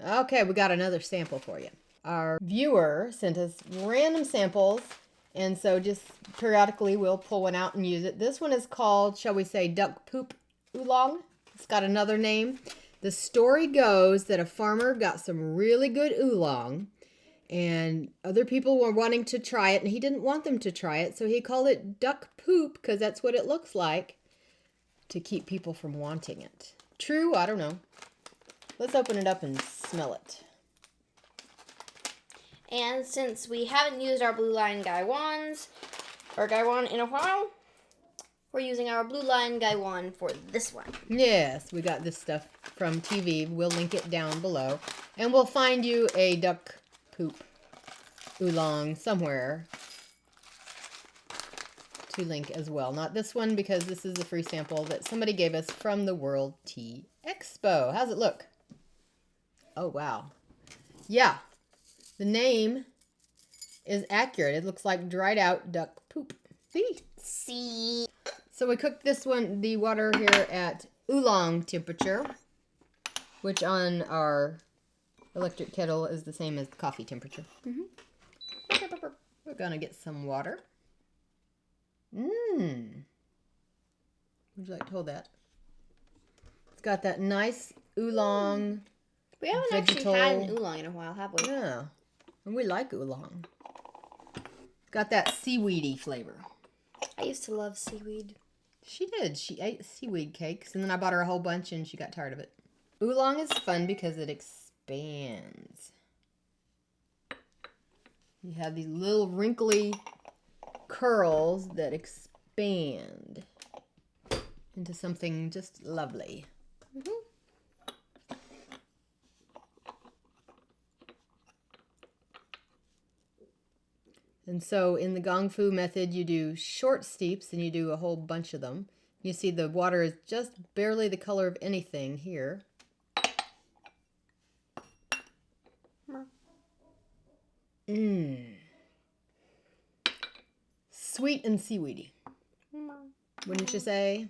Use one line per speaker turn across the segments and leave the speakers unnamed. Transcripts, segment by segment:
Okay, we got another sample for you. Our viewer sent us random samples, and so just periodically we'll pull one out and use it. This one is called, shall we say, duck poop oolong. It's got another name. The story goes that a farmer got some really good oolong, and other people were wanting to try it, and he didn't want them to try it, so he called it duck poop because that's what it looks like, to keep people from wanting it. True? I don't know. Let's open it up and smell it.
And since we haven't used our Blue Line Gaiwan in a while, we're using our Blue Line Gaiwan for this one.
Yes, we got this stuff from TV. We'll link it down below. And we'll find you a duck poop oolong somewhere to link as well. Not this one, because this is a free sample that somebody gave us from the World Tea Expo. How's it look? Oh, wow. Yeah, the name is accurate. It looks like dried out duck poop.
See?
So we cooked this one, the water here at Oolong temperature, which on our electric kettle is the same as the coffee temperature. We're gonna get some water. Would you like to hold that? It's got that nice oolong.
We haven't actually had an oolong in a while, have we?
Yeah, and we like oolong. Got that seaweedy flavor.
I used to love seaweed.
She did. She ate seaweed cakes, and then I bought her a whole bunch, and she got tired of it. Oolong is fun because it expands. You have these little wrinkly curls that expand into something just lovely. And so in the Gong Fu method, you do short steeps and you do a whole bunch of them. You see the water is just barely the color of anything here. Sweet and seaweedy. Wouldn't you say?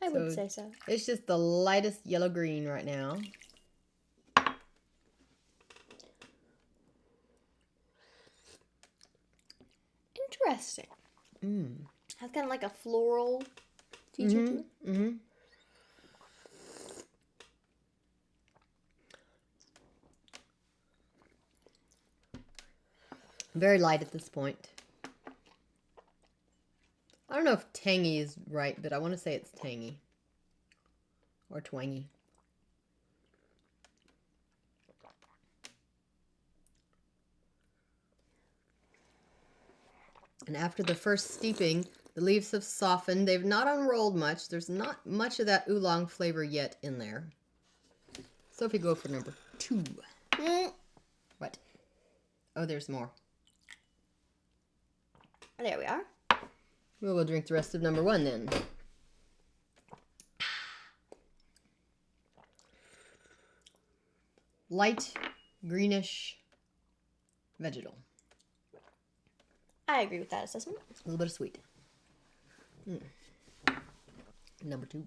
I would say so.
It's just the lightest yellow-green right now.
Interesting. Has kind of like a floral feature to it.
Very light at this point. I don't know if tangy is right, but I want to say it's tangy. Or twangy. And after the first steeping, the leaves have softened. They've not unrolled much. There's not much of that oolong flavor yet in there. So if you go for number 2. What? Oh, there's more.
There we are.
Well, we'll drink the rest of number 1 then. Light, greenish, vegetal.
I agree with that assessment.
A little bit of sweet. Number 2.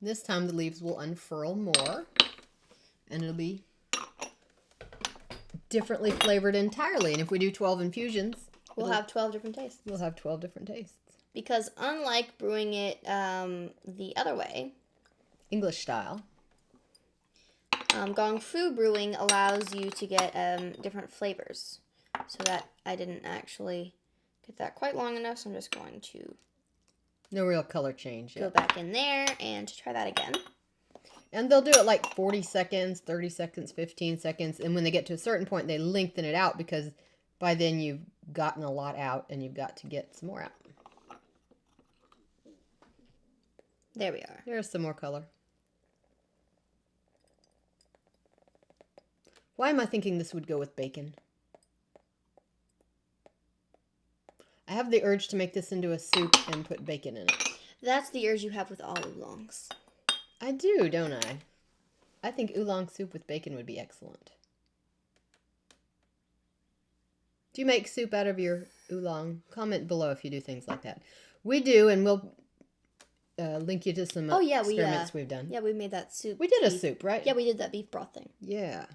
This time the leaves will unfurl more, and it'll be differently flavored entirely. And if we do 12 infusions,
we'll have 12 different tastes.
We'll have 12 different tastes.
Because unlike brewing it the other way,
English style,
Gong Fu brewing allows you to get different flavors. So that I didn't actually get that quite long enough, so I'm just going to
no real color change yet.
Go back in there and to try that again.
And they'll do it like 40 seconds, 30 seconds, 15 seconds. And when they get to a certain point, they lengthen it out because by then you've gotten a lot out and you've got to get some more out.
There we are.
There's some more color. Why am I thinking this would go with bacon? I have the urge to make this into a soup and put bacon in it.
That's the urge you have with all oolongs.
I do, don't I? I think oolong soup with bacon would be excellent. Do you make soup out of your oolong? Comment below if you do things like that. We do, and we'll link you to some
Oh, yeah,
experiments we've done.
Yeah, we made that soup.
We did a soup, right?
Yeah, we did that beef broth thing.
Yeah.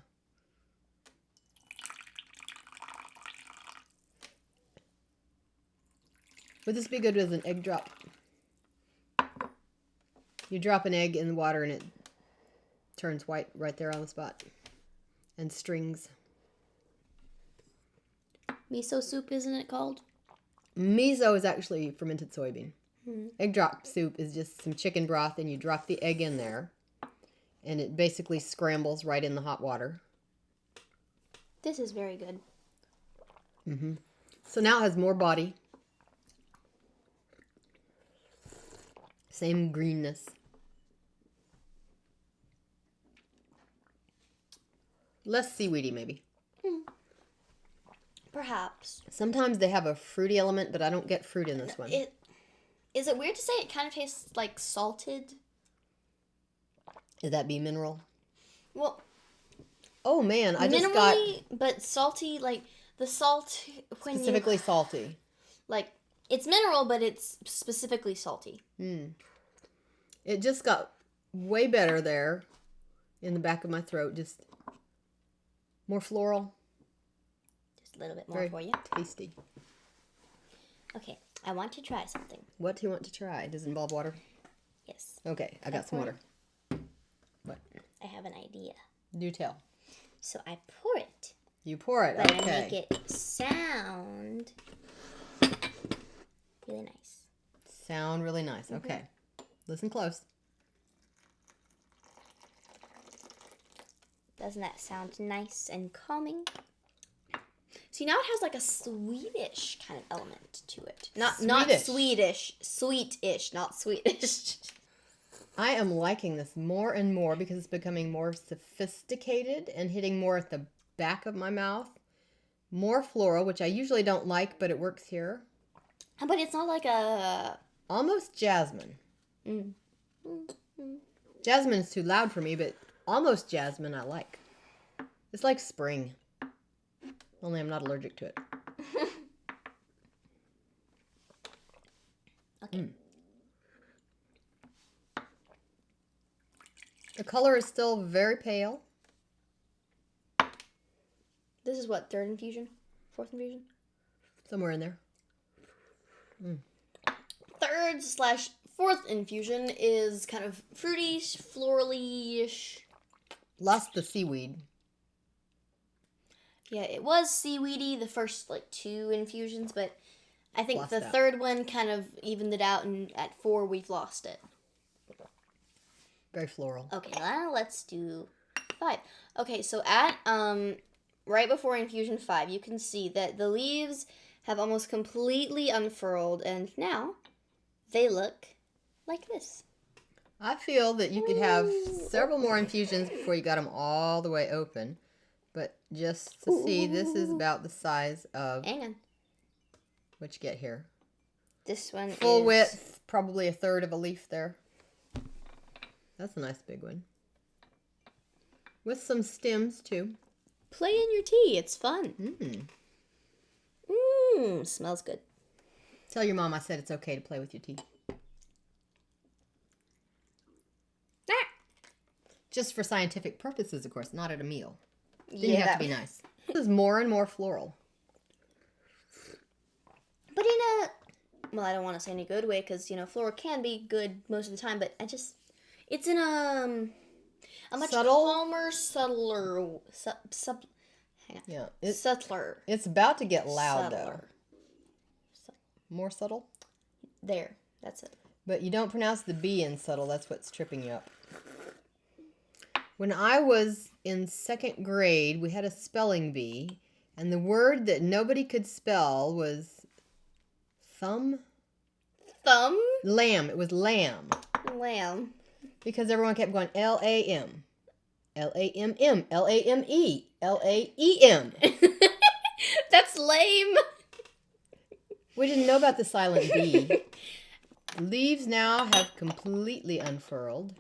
Would this be good with an egg drop? You drop an egg in the water and it turns white right there on the spot. And strings.
Miso soup, isn't it called?
Miso is actually fermented soybean.
Mm-hmm.
Egg drop soup is just some chicken broth and you drop the egg in there. And it basically scrambles right in the hot water.
This is very good.
Mm-hmm. So now it has more body. Same greenness. Less seaweedy, maybe.
Perhaps.
Sometimes they have a fruity element, but I don't get fruit in this one.
Is it weird to say it kind of tastes like salted?
Is that be mineral?
Well,
oh man, I just got
but salty, like the salt when
specifically salty.
Like it's mineral, but it's specifically salty.
It just got way better there in the back of my throat. Just more floral.
Just a little bit more
Very
for you.
Tasty.
Okay, I want to try something.
What do you want to try? Does it involve water?
Yes.
Okay, I got some water. What?
I have an idea.
Do tell.
So I pour it.
You pour it.
But
Okay.
I make it sound really nice.
Sound really nice. Okay. Listen close.
Doesn't that sound nice and calming? See, now it has like a Swedish kind of element to it. Not Swedish, sweetish, not Swedish.
I am liking this more and more because it's becoming more sophisticated and hitting more at the back of my mouth. More floral, which I usually don't like, but it works here.
But it's not like a...
Almost jasmine. Jasmine is too loud for me, but almost jasmine I like. It's like spring. Only I'm not allergic to it.
Okay.
The color is still very pale.
This is what, third infusion? Fourth infusion?
Somewhere in there.
Third/fourth infusion is kind of fruity, florally-ish.
Lost the seaweed.
Yeah, it was seaweedy the first like 2 infusions, but I think the
that.
third one kind of evened it out, and at 4 we've lost it.
Very floral.
Okay, now let's do 5. Okay, so at right before infusion 5, you can see that the leaves have almost completely unfurled, and now they look like this.
I feel that you could have several more infusions before you got them all the way open. But just to see, this is about the size of...
Hang on.
What you get here.
This one
Full
is...
width, probably a third of a leaf there. That's a nice big one. With some stems, too.
Play in your tea. It's fun. Smells good.
Tell your mom I said it's okay to play with your tea. Just for scientific purposes, of course, not at a meal. Didn't have to be nice. This is more and more floral.
But in a... Well, I don't want to say in a good way, because, you know, floral can be good most of the time, but it's in a much calmer, subtler...
Yeah.
Subtler.
It's about to get loud, though.
Subtler.
More subtle?
There. That's it.
But you don't pronounce the B in subtle. That's what's tripping you up. When I was in 2nd grade, we had a spelling bee, and the word that nobody could spell was thumb?
Thumb?
Lamb. It was lamb.
Lamb.
Because everyone kept going L-A-M. L-A-M-M. L-A-M-E. L-A-E-M.
That's lame.
We didn't know about the silent B. Leaves now have completely unfurled.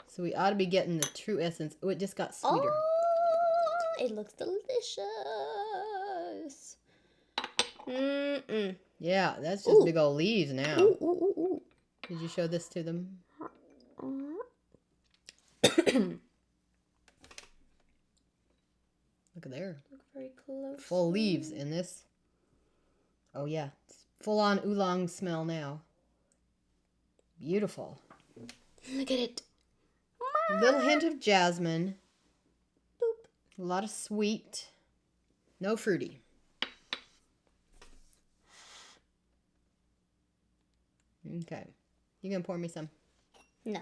So we ought to be getting the true essence. Oh, it just got sweeter.
Oh, it looks delicious.
Yeah, that's just big old leaves now.
Ooh, ooh, ooh, ooh.
Did you show this to them? Look at there.
Look very close.
Full leaves in this. Oh yeah, it's full on oolong smell now. Beautiful.
Look at it.
Little hint of jasmine.
Boop.
A lot of sweet. No fruity. Okay. You gonna pour me some?
No.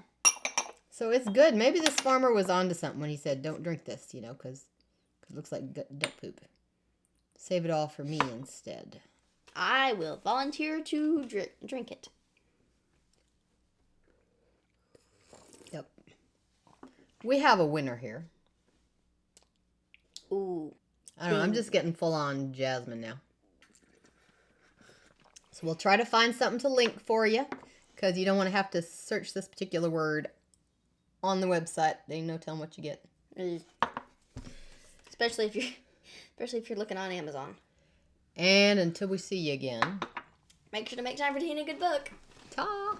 So it's good. Maybe this farmer was onto something when he said, don't drink this, you know, because it looks like duck poop. Save it all for me instead.
I will volunteer to drink it.
Yep. We have a winner here.
Ooh.
I don't know. I'm just getting full on jasmine now. So we'll try to find something to link for you because you don't want to have to search this particular word on the website. They ain't no telling what you get.
Especially if you're looking on Amazon.
And until we see you again,
Make sure to make time for reading a good book.
ta!